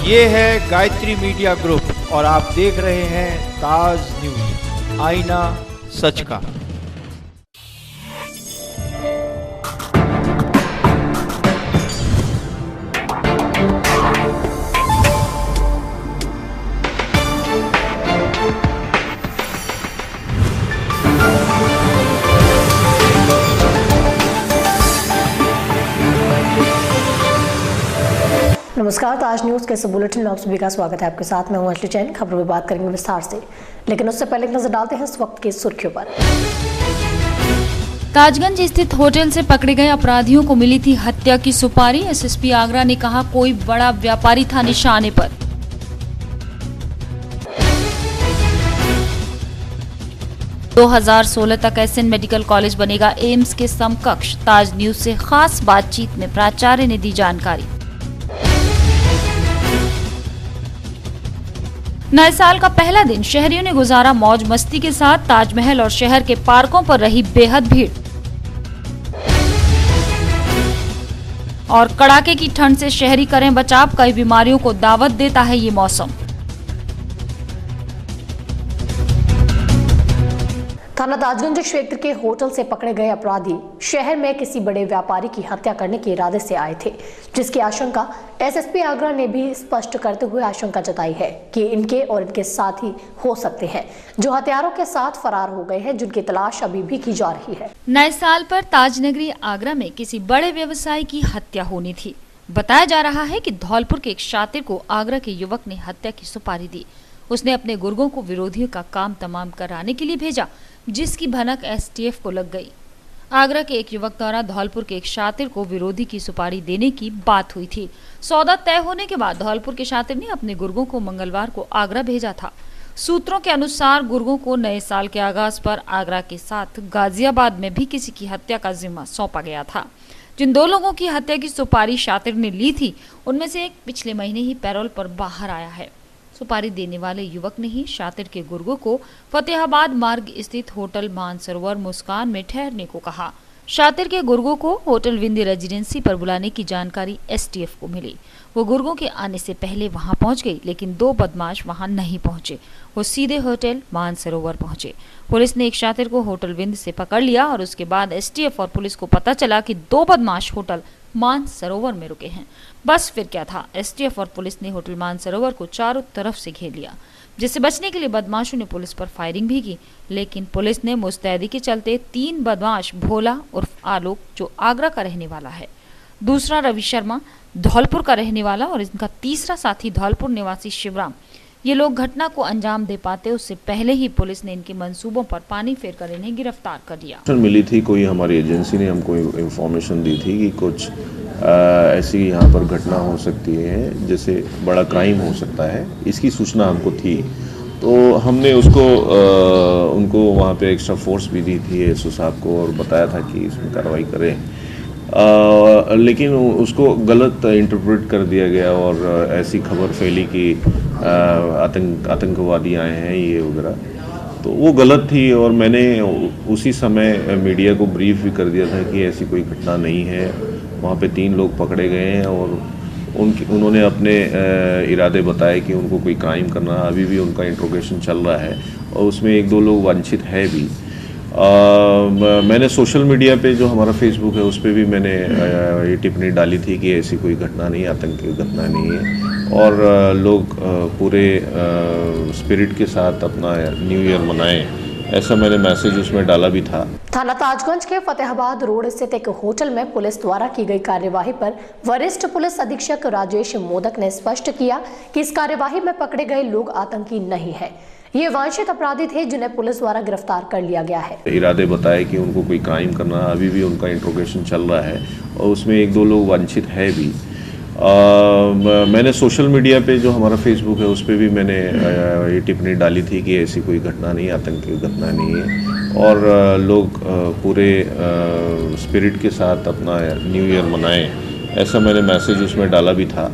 ये है Gayatri media group और आप देख रहे हैं ताज न्यूज, आईना सच का। नमस्कार, ताज न्यूज के इस बुलेटिन में आप सभी का स्वागत है। आपके साथ मैं हूं अंजलि जैन। खबरों में बात करेंगे विस्तार से, लेकिन उससे पहले एक नजर डालते हैं इस वक्त की सुर्खियों पर। ताजगंज स्थित होटल से पकड़े गए अपराधियों को मिली थी हत्या की सुपारी। एसएसपी आगरा ने कहा कोई बड़ा व्यापारी था निशाने पर। – 2016 तक एसएन मेडिकल कॉलेज बनेगा एम्स के समकक्ष। ताज न्यूज से खास बातचीत में प्राचार्य ने दी जानकारी। नए साल का पहला दिन शहरियों ने गुजारा मौज मस्ती के साथ। ताजमहल और शहर के पार्कों पर रही बेहद भीड़ और कड़ाके की ठंड से शहरी करें बचाव। कई बीमारियों को दावत देता है ये मौसम। थाना ताजगंज क्षेत्र के होटल से पकड़े गए अपराधी शहर में किसी बड़े व्यापारी की हत्या करने के इरादे से आए थे, जिसकी आशंका एसएसपी आगरा ने भी स्पष्ट करते हुए आशंका जताई है कि इनके और इनके साथी हो सकते हैं जो हथियारों के साथ फरार हो गए हैं, जिनकी तलाश अभी भी की जा रही है। नए साल पर ताजनगरी आगरा में किसी बड़े व्यवसायी की हत्या होनी थी। बताया जा रहा है कि धौलपुर के एक शातिर को आगरा के युवक ने हत्या की सुपारी दी। उसने अपने गुर्गों को विरोधियों का काम तमाम कराने के लिए भेजा, जिसकी भनक एसटीएफ को लग गई। आगरा के एक युवक द्वारा धौलपुर के एक शातिर को विरोधी की सुपारी देने की बात हुई थी। सौदा तय होने के बाद धौलपुर के शातिर ने अपने गुर्गों को मंगलवार को आगरा भेजा था। सूत्रों के अनुसार गुर्गों को नए साल के आगाज पर आगरा के साथ गाजियाबाद में भी किसी की हत्या का जिम्मा सौंपा गया था। जिन दो लोगों की हत्या की सुपारी शातिर ने ली थी, उनमें से एक पिछले महीने ही पैरोल पर बाहर आया है। सुपारी देने वाले युवक ने ही शातिर के गुर्गों को फतेहाबाद मार्ग स्थित होटल मानसरोवर मुस्कान में ठहरने को कहा। शातिर के गुर्गों को होटल विंदी रेजिडेंसी पर बुलाने की जानकारी एसटीएफ को मिली। वो गुर्गों के आने से पहले वहां पहुंच गई, लेकिन दो बदमाश वहां नहीं पहुंचे। वो सीधे होटल मानसरोवर पहुंचे। पुलिस ने एक शातिर को होटल विंद से पकड़ लिया और उसके बाद एसटीएफ और पुलिस को पता चला कि दो बदमाश होटल मानसरोवर में रुके हैं। बस फिर क्या था, एसटीएफ और पुलिस ने होटल मानसरोवर को चारों तरफ से घेर लिया, जिससे बचने के लिए बदमाशों ने पुलिस पर फायरिंग भी की। लेकिन पुलिस ने मुस्तैदी के चलते 3 बदमाश, भोला उर्फ आलोक जो आगरा का रहने वाला है, दूसरा रवि शर्मा धौलपुर का रहने वाला और इनका तीसरा साथी धौलपुर निवासी शिवराम, ये लोग घटना को अंजाम दे पाते उससे पहले ही पुलिस ने इनके मंसूबों पर पानी फेरकर इन्हें गिरफ्तार कर लिया। मिली थी, कोई हमारी एजेंसी ने हमको इंफॉर्मेशन दी थी कि कुछ ऐसी यहाँ पर घटना हो सकती है, जैसे बड़ा क्राइम हो सकता है, इसकी सूचना हमको थी। तो हमने उनको वहाँ पे एक्स्ट्रा फोर्स भी दी थी एसओ साहब को और बताया था कि इसमें कार्रवाई करें, लेकिन उसको गलत इंटरप्रेट कर दिया गया और ऐसी खबर फैली कि आतंकवादी आए हैं ये वगैरह, तो वो गलत थी। और मैंने उसी समय मीडिया को ब्रीफ भी कर दिया था कि ऐसी कोई घटना नहीं है। वहाँ पे 3 लोग पकड़े गए हैं और उन्होंने अपने इरादे बताए कि उनको कोई क्राइम करना, अभी भी उनका इंट्रोगेशन चल रहा है और उसमें 1-2 लोग वांछित है भी। मैंने सोशल मीडिया पे जो हमारा फेसबुक है उस पर भी मैंने ये टिप्पणी डाली थी कि ऐसी कोई घटना नहीं, आतंकी घटना नहीं है और लोग पूरे स्पिरिट के साथ अपना न्यू ईयर मनाएं, ऐसा मैंने मैसेज उसमें डाला भी था। थाना ताजगंज के फतेहाबाद रोड स्थित एक होटल में पुलिस द्वारा की गई कार्यवाही पर वरिष्ठ पुलिस अधीक्षक राजेश मोदक ने स्पष्ट किया कि इस कार्यवाही में पकड़े गए लोग आतंकी नहीं है, ये वांछित अपराधी थे जिन्हें पुलिस द्वारा गिरफ्तार कर लिया गया है। इरादे बताए कि उनको कोई क्राइम करना, अभी भी उनका इंट्रोगेशन चल रहा है और उसमें 1-2 लोग वांछित है भी। मैंने सोशल मीडिया पे जो हमारा फेसबुक है उस पर भी मैंने ये टिप्पणी डाली थी कि ऐसी कोई घटना नहीं, आतंकी घटना नहीं है और लोग पूरे स्पिरिट के साथ अपना न्यू ईयर मनाएं, ऐसा मैंने मैसेज उसमें डाला भी था।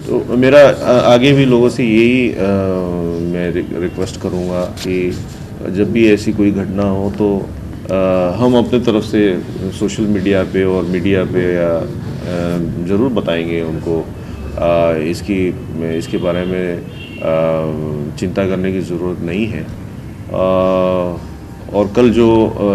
तो मेरा आगे भी लोगों से यही मैं रिक्वेस्ट करूँगा कि जब भी ऐसी कोई घटना हो तो हम अपने तरफ से सोशल मीडिया पे और मीडिया पे ज़रूर बताएंगे उनको इसके बारे में चिंता करने की ज़रूरत नहीं है। और कल जो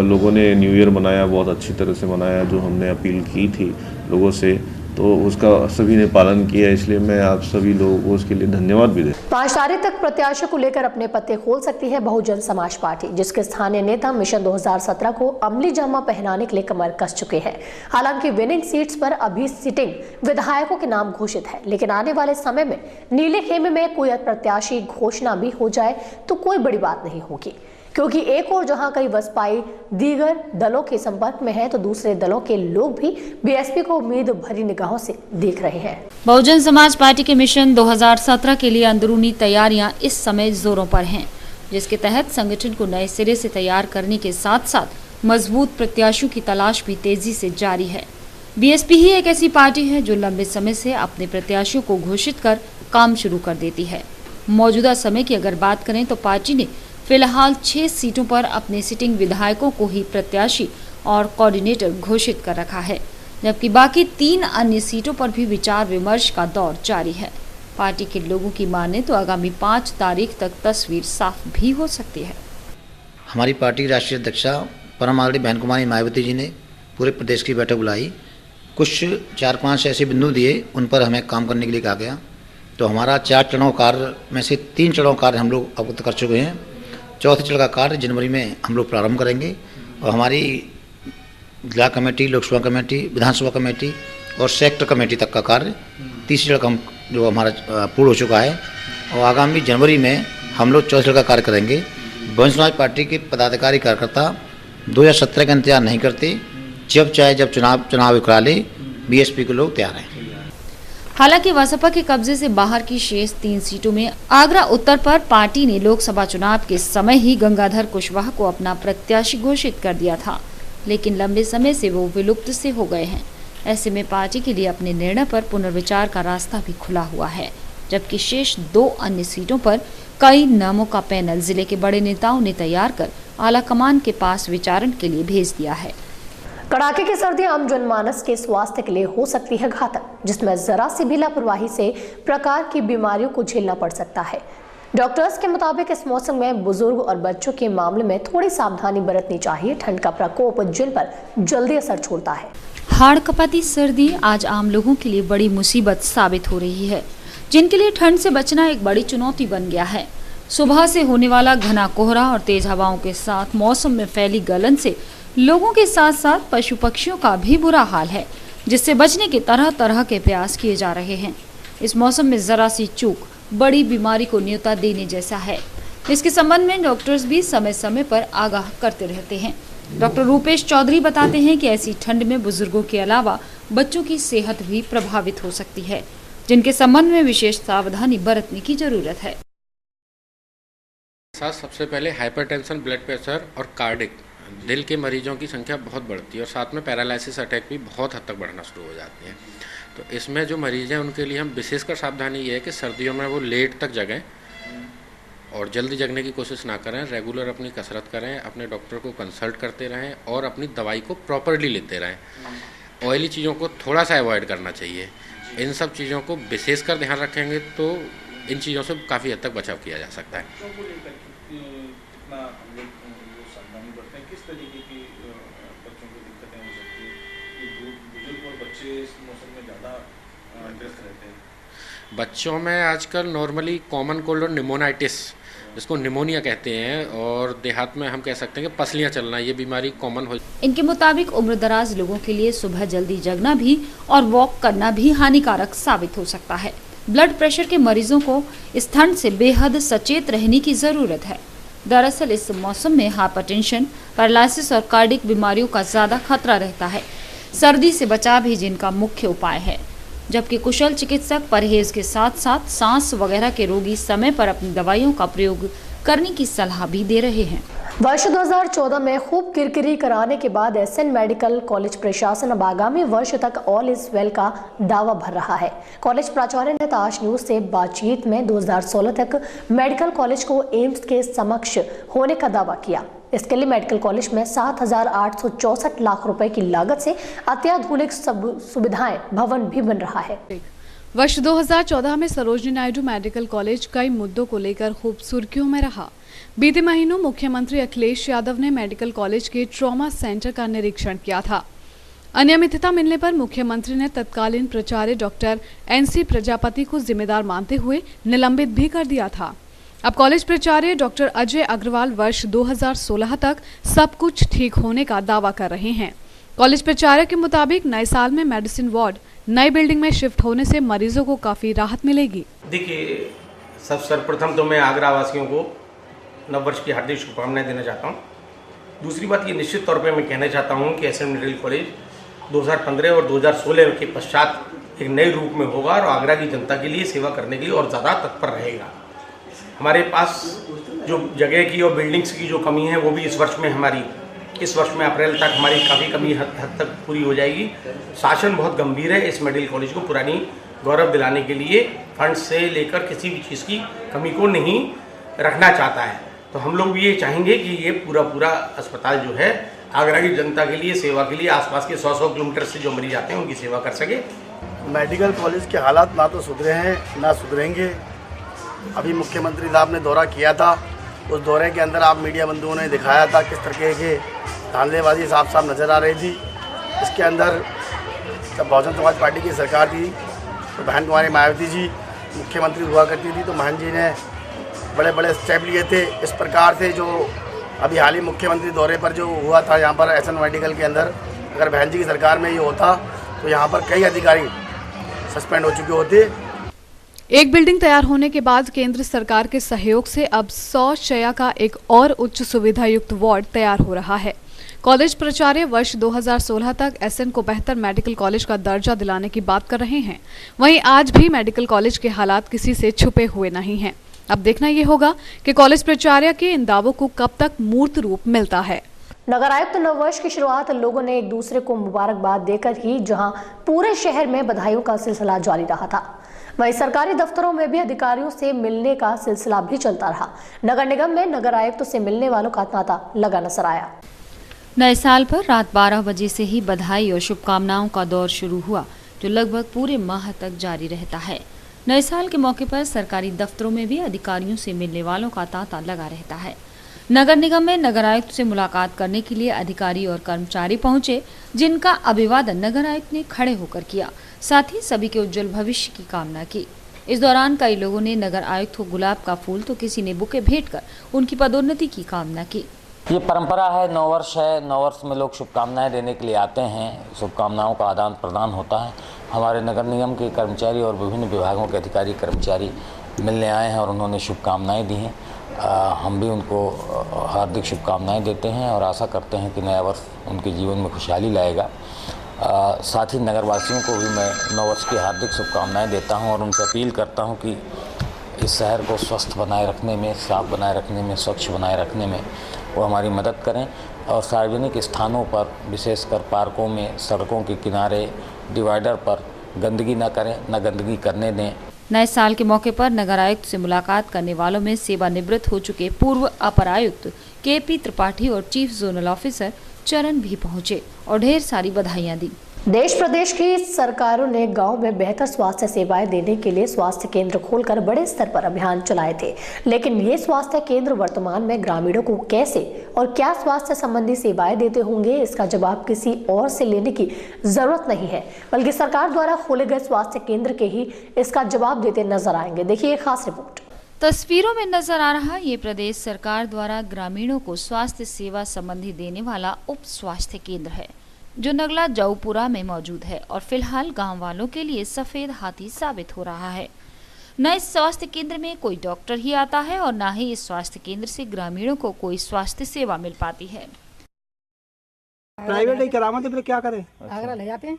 लोगों ने न्यू ईयर मनाया, बहुत अच्छी तरह से मनाया, जो हमने अपील की थी लोगों से, तो उसका सभी ने पालन किया, इसलिए मैं आप सभी लोगों को उसके लिए धन्यवाद भी देता हूं। 5 तारीख तक प्रत्याशी को लेकर अपने पत्ते खोल सकती है बहुजन समाज पार्टी, जिसके स्थानीय नेता मिशन 2017 को अमली जामा पहनाने के लिए कमर कस चुके हैं। हालांकि विनिंग सीट्स पर अभी सिटिंग विधायकों के नाम घोषित है, लेकिन आने वाले समय में नीले खेमे में कोई प्रत्याशी घोषणा भी हो जाए तो कोई बड़ी बात नहीं होगी, क्योंकि एक और जहां कई बसपाई दीगर दलों के संपर्क में है, तो दूसरे दलों के लोग भी बीएसपी को उम्मीद भरी निगाहों से देख रहे हैं। बहुजन समाज पार्टी के मिशन 2017 के लिए अंदरूनी तैयारियां इस समय जोरों पर हैं, जिसके तहत संगठन को नए सिरे से तैयार करने के साथ साथ मजबूत प्रत्याशियों की तलाश भी तेजी से जारी है। बीएसपी ही एक ऐसी पार्टी है जो लंबे समय से अपने प्रत्याशियों को घोषित कर काम शुरू कर देती है। मौजूदा समय की अगर बात करें तो पार्टी ने फिलहाल 6 सीटों पर अपने सिटिंग विधायकों को ही प्रत्याशी और कोऑर्डिनेटर घोषित कर रखा है, जबकि बाकी 3 अन्य सीटों पर भी विचार विमर्श का दौर जारी है। पार्टी के लोगों की माने तो आगामी 5 तारीख तक तस्वीर साफ भी हो सकती है। हमारी पार्टी की राष्ट्रीय अध्यक्षा परम आदरणीय बहन कुमारी मायावती जी ने पूरे प्रदेश की बैठक बुलाई। कुछ 4-5 ऐसे बिंदु दिए, उन पर हमें काम करने के लिए कहा गया। तो हमारा 4 चरणों कार्य में से 3 चरणों कार्य हम लोग अवगत कर चुके हैं। चौथे चरण का कार्य जनवरी में हम लोग प्रारंभ करेंगे और हमारी जिला कमेटी, लोकसभा कमेटी, विधानसभा कमेटी और सेक्टर कमेटी तक का कार्य तीसरे चरण का जो हमारा पूर्ण हो चुका है, और आगामी जनवरी में हम लोग चौथे चरण का कार्य करेंगे। बहुजन समाज पार्टी के पदाधिकारी कार्यकर्ता 2017 का इंतजार नहीं करते, जब चाहे जब चुनाव करा ले, बीएसपी के लोग तैयार हैं। हालांकि बसपा के कब्जे से बाहर की शेष 3 सीटों में आगरा उत्तर पर पार्टी ने लोकसभा चुनाव के समय ही गंगाधर कुशवाहा को अपना प्रत्याशी घोषित कर दिया था, लेकिन लंबे समय से वो विलुप्त से हो गए हैं। ऐसे में पार्टी के लिए अपने निर्णय पर पुनर्विचार का रास्ता भी खुला हुआ है, जबकि शेष 2 अन्य सीटों पर कई नामों का पैनल जिले के बड़े नेताओं ने तैयार कर आला कमान के पास विचारण के लिए भेज दिया है। कड़ाके की सर्दी आम जनमानस के स्वास्थ्य के लिए हो सकती है घातक, जिसमें जरा सी भी लापरवाही से प्रकार की बीमारियों को झेलना पड़ सकता है। डॉक्टर्स के मुताबिक इस मौसम में बुजुर्ग और बच्चों के मामले में थोड़ी सावधानी बरतनी चाहिए। ठंड का प्रकोप जिन पर जल्दी असर छोड़ता है। हाड़ कपाती सर्दी आज आम लोगों के लिए बड़ी मुसीबत साबित हो रही है, जिनके लिए ठंड से बचना एक बड़ी चुनौती बन गया है। सुबह से होने वाला घना कोहरा और तेज हवाओं के साथ मौसम में फैली गलन से लोगों के साथ साथ पशु पक्षियों का भी बुरा हाल है, जिससे बचने के तरह तरह के प्रयास किए जा रहे हैं। इस मौसम में जरा सी चूक बड़ी बीमारी को न्योता देने जैसा है। इसके संबंध में डॉक्टर्स भी समय समय पर आगाह करते रहते हैं। डॉक्टर रूपेश चौधरी बताते हैं कि ऐसी ठंड में बुजुर्गों के अलावा बच्चों की सेहत भी प्रभावित हो सकती है, जिनके संबंध में विशेष सावधानी बरतने की जरूरत है। सबसे पहले हाइपरटेंशन, ब्लड प्रेशर और कार्डिक दिल के मरीजों की संख्या बहुत बढ़ती है, और साथ में पैरालिसिस अटैक भी बहुत हद तक बढ़ना शुरू हो जाती है। तो इसमें जो मरीज़ हैं उनके लिए हम विशेषकर सावधानी ये है कि सर्दियों में वो लेट तक जगें और जल्दी जगने की कोशिश ना करें। रेगुलर अपनी कसरत करें, अपने डॉक्टर को कंसल्ट करते रहें और अपनी दवाई को प्रॉपरली लेते रहें। ऑयली चीज़ों को थोड़ा सा अवॉइड करना चाहिए। इन सब चीज़ों को विशेषकर ध्यान रखेंगे तो इन चीज़ों से काफ़ी हद तक बचाव किया जा सकता है। किस तरीके की बच्चों को दिक्कतें हो सकती है कि बुजुर्ग और बच्चे इस मौसम में ज़्यादा ग्रस्त रहते हैं? बच्चों में आजकल नॉर्मली कॉमन कोल्ड और निमोनाइटिस, जिसको निमोनिया कहते हैं, और देहात में हम कह सकते हैं कि पसलियाँ चलना, ये बीमारी कॉमन हो। इनके मुताबिक उम्रदराज लोगों के लिए सुबह जल्दी जगना भी और वॉक करना भी हानिकारक साबित हो सकता है। ब्लड प्रेशर के मरीजों को इस ठंड से बेहद सचेत रहने की जरूरत है। दरअसल इस मौसम में हाइपरटेंशन, पैरालिसिस और कार्डिक बीमारियों का ज्यादा खतरा रहता है। सर्दी से बचाव ही जिनका मुख्य उपाय है, जबकि कुशल चिकित्सक परहेज के साथ साथ सांस वगैरह के रोगी समय पर अपनी दवाइयों का प्रयोग करने की सलाह भी दे रहे हैं। वर्ष 2014 में खूब किरकिरी कराने के बाद एसएन मेडिकल कॉलेज प्रशासन अब आगामी वर्ष तक ऑल इज वेल का दावा भर रहा है। कॉलेज प्राचार्य ने ताज न्यूज से बातचीत में 2016 तक मेडिकल कॉलेज को एम्स के समक्ष होने का दावा किया। इसके लिए मेडिकल कॉलेज में 7,864 लाख रुपए की लागत से अत्याधुनिक सुविधाएं भवन भी बन रहा है। वर्ष 2014 में सरोजिनी नायडू मेडिकल कॉलेज कई मुद्दों को लेकर खूब सुर्खियों में रहा। बीते महीनों मुख्यमंत्री अखिलेश यादव ने मेडिकल कॉलेज के ट्रॉमा सेंटर का निरीक्षण किया था। अनियमितता मिलने पर मुख्यमंत्री ने तत्कालीन प्राचार्य डॉक्टर NC प्रजापति को जिम्मेदार मानते हुए निलंबित भी कर दिया था। अब कॉलेज प्राचार्य डॉक्टर अजय अग्रवाल वर्ष 2016 तक सब कुछ ठीक होने का दावा कर रहे हैं। कॉलेज प्राचार्य के मुताबिक नए साल में मेडिसिन वार्ड नई बिल्डिंग में शिफ्ट होने से मरीजों को काफी राहत मिलेगी। देखिए, सर्वप्रथम तो मैं आगरा वासियों को नववर्ष की हार्दिक शुभकामनाएं देना चाहता हूं। दूसरी बात ये निश्चित तौर पे मैं कहना चाहता हूं कि SN मेडिकल कॉलेज 2015 और 2016 के पश्चात एक नए रूप में होगा और आगरा की जनता के लिए सेवा करने के लिए और ज़्यादा तत्पर रहेगा। हमारे पास जो जगह की और बिल्डिंग्स की जो कमी है वो भी इस वर्ष में अप्रैल तक हमारी काफ़ी कमी हद तक पूरी हो जाएगी। शासन बहुत गंभीर है इस मेडिकल कॉलेज को पुरानी गौरव दिलाने के लिए, फंड से लेकर किसी भी चीज़ की कमी को नहीं रखना चाहता है। तो हम लोग भी ये चाहेंगे कि ये पूरा अस्पताल जो है आगरा की जनता के लिए सेवा के लिए आसपास के 100 किलोमीटर से जो मरीज आते हैं उनकी सेवा कर सके। मेडिकल कॉलेज के हालात ना तो सुधरे हैं ना सुधरेंगे। अभी मुख्यमंत्री साहब ने दौरा किया था, उस दौरे के अंदर आप मीडिया बंधुओं ने दिखाया था किस तरह के धांधलेबाजी साफ नज़र आ रही थी। इसके अंदर जब बहुजन समाज पार्टी की सरकार थी तो बहन कुमारी मायावती जी मुख्यमंत्री हुआ करती थी, तो महन जी ने बड़े स्टेप लिए थे। इस प्रकार से जो अभी हाल ही मुख्यमंत्री दौरे पर जो हुआ था यहाँ पर SN मेडिकल के अंदर, अगर बहन जी की सरकार में ये होता तो यहाँ पर कई अधिकारी सस्पेंड हो चुके होते। एक बिल्डिंग तैयार होने के बाद केंद्र सरकार के सहयोग से अब 100 शैया का एक और उच्च सुविधा युक्त वार्ड तैयार हो रहा है। कॉलेज प्राचार्य वर्ष 2016 तक SN को बेहतर मेडिकल कॉलेज का दर्जा दिलाने की बात कर रहे हैं। वहीं आज भी मेडिकल कॉलेज के हालात किसी से छुपे हुए नहीं हैं। अब देखना ये होगा कि कॉलेज प्राचार्य के इन दावों को कब तक मूर्त रूप मिलता है। नगर आयुक्त नववर्ष की शुरुआत लोगों ने एक दूसरे को मुबारकबाद देकर ही, जहां पूरे शहर में बधाइयों का सिलसिला जारी रहा था, वहीं सरकारी दफ्तरों में भी अधिकारियों से मिलने का सिलसिला भी चलता रहा। नगर निगम में नगर आयुक्त से मिलने वालों का तांता लगा नजर आया। नए साल पर रात 12 बजे से ही बधाई और शुभकामनाओं का दौर शुरू हुआ, जो लगभग पूरे माह तक जारी रहता है। नए साल के मौके पर सरकारी दफ्तरों में भी अधिकारियों से मिलने वालों का तांता लगा रहता है। नगर निगम में नगर आयुक्त से मुलाकात करने के लिए अधिकारी और कर्मचारी पहुंचे, जिनका अभिवादन नगर आयुक्त ने खड़े होकर किया। साथ ही सभी के उज्जवल भविष्य की कामना की। इस दौरान कई लोगों ने नगर आयुक्त को गुलाब का फूल तो किसी ने बुके भेंट कर उनकी पदोन्नति की कामना की। ये परंपरा है, नववर्ष है। नववर्ष में लोग शुभकामनाएं देने के लिए आते हैं, शुभकामनाओं का आदान प्रदान होता है। हमारे नगर निगम के कर्मचारी और विभिन्न विभागों के अधिकारी कर्मचारी मिलने आए हैं और उन्होंने शुभकामनाएं दी हैं। हम भी उनको हार्दिक शुभकामनाएं देते हैं और आशा करते हैं कि नया वर्ष उनके जीवन में खुशहाली लाएगा। साथ ही नगरवासियों को भी मैं नववर्ष की हार्दिक शुभकामनाएं देता हूं और उनसे अपील करता हूं कि इस शहर को स्वस्थ बनाए रखने में, साफ बनाए रखने में, स्वच्छ बनाए रखने में वो हमारी मदद करें और सार्वजनिक स्थानों पर, विशेषकर पार्कों में, सड़कों के किनारे, डिवाइडर पर गंदगी न करें, न गंदगी करने दें। नए साल के मौके पर नगर आयुक्त से मुलाकात करने वालों में सेवानिवृत्त हो चुके पूर्व अपर आयुक्त KP त्रिपाठी और चीफ जोनल ऑफिसर चरण भी पहुंचे और ढेर सारी बधाइयां दी। देश प्रदेश की सरकारों ने गांव में बेहतर स्वास्थ्य सेवाएं देने के लिए स्वास्थ्य केंद्र खोलकर बड़े स्तर पर अभियान चलाए थे, लेकिन ये स्वास्थ्य केंद्र वर्तमान में ग्रामीणों को कैसे और क्या स्वास्थ्य संबंधी सेवाएं देते होंगे, इसका जवाब किसी और से लेने की जरूरत नहीं है, बल्कि सरकार द्वारा खोले गए स्वास्थ्य केंद्र के ही इसका जवाब देते नजर आएंगे। देखिए एक खास रिपोर्ट। तस्वीरों में नजर आ रहा ये प्रदेश सरकार द्वारा ग्रामीणों को स्वास्थ्य सेवा संबंधी देने वाला उप स्वास्थ्य केंद्र है, जो नगला जऊपुरा में मौजूद है और फिलहाल गांव वालों के लिए सफेद हाथी साबित हो रहा है। न इस स्वास्थ्य केंद्र में कोई डॉक्टर ही आता है और न ही इस स्वास्थ्य केंद्र से ग्रामीणों को कोई स्वास्थ्य सेवा मिल पाती है। प्राइवेट ही करावा तो फिर क्या करें? आगरा ले जाते हैं,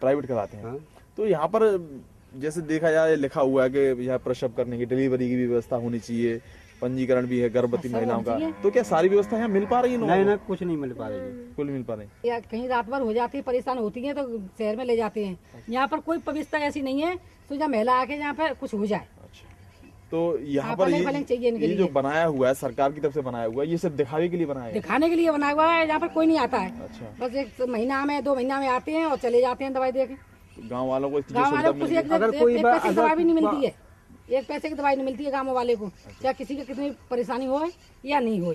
प्राइवेट कराते हैं। तो यहाँ पर जैसे देखा जाए लिखा हुआ है कि यहाँ प्रसव करने की, डिलीवरी की भी व्यवस्था होनी चाहिए, पंजीकरण भी है गर्भवती महिलाओं का। तो क्या सारी व्यवस्था यहाँ मिल पा रही है? नहीं ना, कुछ नहीं मिल पा रही है, कुल मिल पा रही। या कहीं रात भर हो जाती है, परेशान होती है तो शहर में ले जाते हैं। यहाँ पर कोई व्यवस्था ऐसी नहीं है तो जब महिला आके यहाँ पर कुछ हो जाए। तो यहाँ पर ये जो बनाया हुआ है सरकार की तरफ से बनाया हुआ है, ये सिर्फ दिखावे के लिए बनाया है? दिखाने के लिए बनाया हुआ है। यहाँ पर कोई नहीं आता है। बस 1 महीना में 2 महीना में आते हैं और चले जाते हैं दवाई देके। गांव वालों को गाँव वालों को अगर कोई एक पैसे की दवाई भी नहीं मिलती है, एक पैसे की दवाई नहीं मिलती है गाँव वाले को, चाहे किसी की कितनी परेशानी हो या नहीं हो,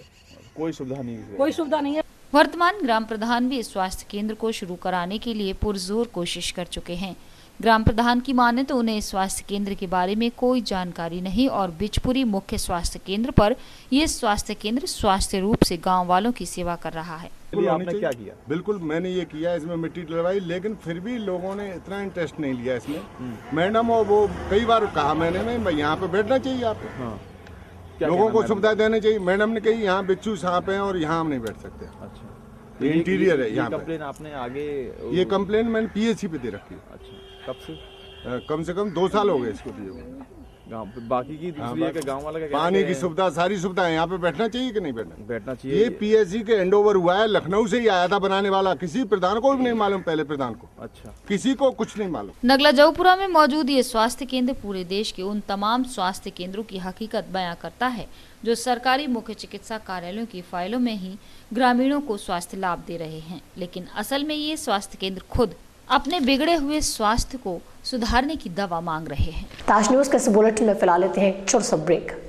कोई सुविधा नहीं है, कोई सुविधा नहीं है। वर्तमान ग्राम प्रधान भी इस स्वास्थ्य केंद्र को शुरू कराने के लिए पुरजोर कोशिश कर चुके हैं। ग्राम प्रधान की माने तो उन्हें इस स्वास्थ्य केंद्र के बारे में कोई जानकारी नहीं और बिचपुरी मुख्य स्वास्थ्य केंद्र पर ये स्वास्थ्य केंद्र स्वास्थ्य रूप से गांव वालों की सेवा कर रहा है। आपने क्या किया? बिल्कुल मैंने ये किया, इसमें मिट्टी डलवाई, लेकिन फिर भी लोगों ने इतना इंटरेस्ट नहीं लिया इसमें। मैडम और वो कई बार कहा मैंने मैं यहाँ पे बैठना चाहिए आपको, लोगों को सुविधा देनी चाहिए। मैडम ने कही यहाँ बिच्छू सांप है और यहाँ हम नहीं बैठ सकते। अच्छा, तो इंटीरियर है यहाँ पे। कंप्लेन आपने आगे? ये कंप्लेन मैंने पीएचसी पे दे रखी है। अच्छा, कब से? कम से कम 2 साल हो गए इसको दिए हुए। बाकी की दूसरी है कि गांव वाला का पानी की सुविधा, सारी सुविधा है यहाँ पे। बैठना चाहिए कि नहीं बैठना चाहिए? ये पीएचसी के हैंडओवर हुआ है, लखनऊ से ही आया था बनाने वाला, किसी प्रधान को भी नहीं मालूम, पहले प्रधान को। अच्छा, किसी को कुछ नहीं मालूम। नगला जौपुरा में मौजूद ये स्वास्थ्य केंद्र पूरे देश के उन तमाम स्वास्थ्य केंद्रों की हकीकत बयां करता है जो सरकारी मुख्य चिकित्सा कार्यालयों की फाइलों में ही ग्रामीणों को स्वास्थ्य लाभ दे रहे हैं, लेकिन असल में ये स्वास्थ्य केंद्र खुद अपने बिगड़े हुए स्वास्थ्य को सुधारने की दवा मांग रहे हैं। ताज न्यूज के इस बुलेटिन में फिलहाल लेते हैं छोटा सा ब्रेक।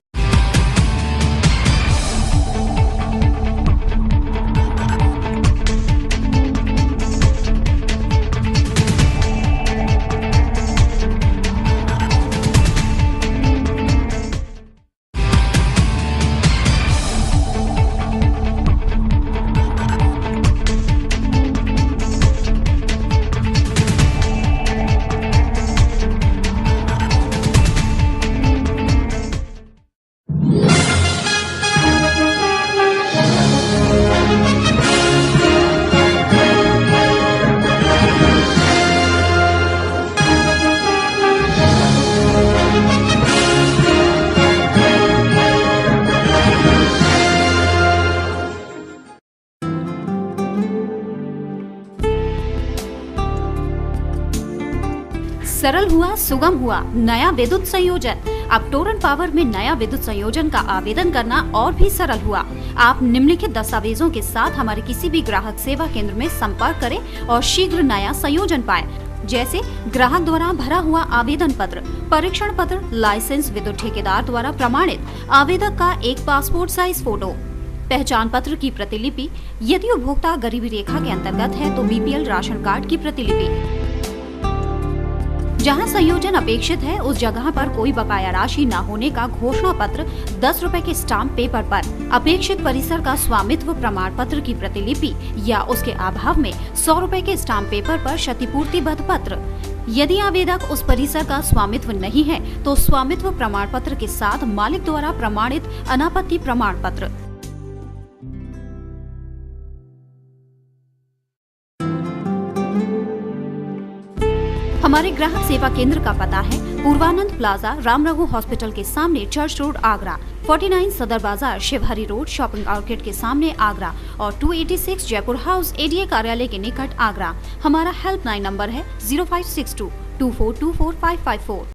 सरल हुआ, सुगम हुआ नया विद्युत संयोजन। अब टोरन पावर में नया विद्युत संयोजन का आवेदन करना और भी सरल हुआ। आप निम्नलिखित दस्तावेजों के साथ हमारे किसी भी ग्राहक सेवा केंद्र में संपर्क करें और शीघ्र नया संयोजन पाएं, जैसे ग्राहक द्वारा भरा हुआ आवेदन पत्र, परीक्षण पत्र, लाइसेंस, विद्युत ठेकेदार द्वारा प्रमाणित आवेदक का एक पासपोर्ट साइज फोटो, पहचान पत्र की प्रतिलिपि, यदि उपभोक्ता गरीबी रेखा के अंतर्गत है तो बीपीएल राशन कार्ड की प्रतिलिपि। जहां संयोजन अपेक्षित है उस जगह पर कोई बकाया राशि न होने का घोषणा पत्र 10 रुपए के स्टाम्प पेपर पर, अपेक्षित परिसर का स्वामित्व प्रमाण पत्र की प्रतिलिपि या उसके अभाव में 100 रुपए के स्टाम्प पेपर पर क्षतिपूर्तिबद्ध पत्र। यदि आवेदक उस परिसर का स्वामित्व नहीं है तो स्वामित्व प्रमाण पत्र के साथ मालिक द्वारा प्रमाणित अनापत्ति प्रमाण पत्र। हमारे ग्राहक सेवा केंद्र का पता है पूर्वानंद प्लाजा, राम रघु हॉस्पिटल के सामने, चर्च रोड, आगरा, 49 सदर बाजार, शिवहरी रोड, शॉपिंग आर्केड के सामने, आगरा और 286 जयपुर हाउस, एडीए कार्यालय के निकट, आगरा। हमारा हेल्पलाइन नंबर है 0562 2424 554।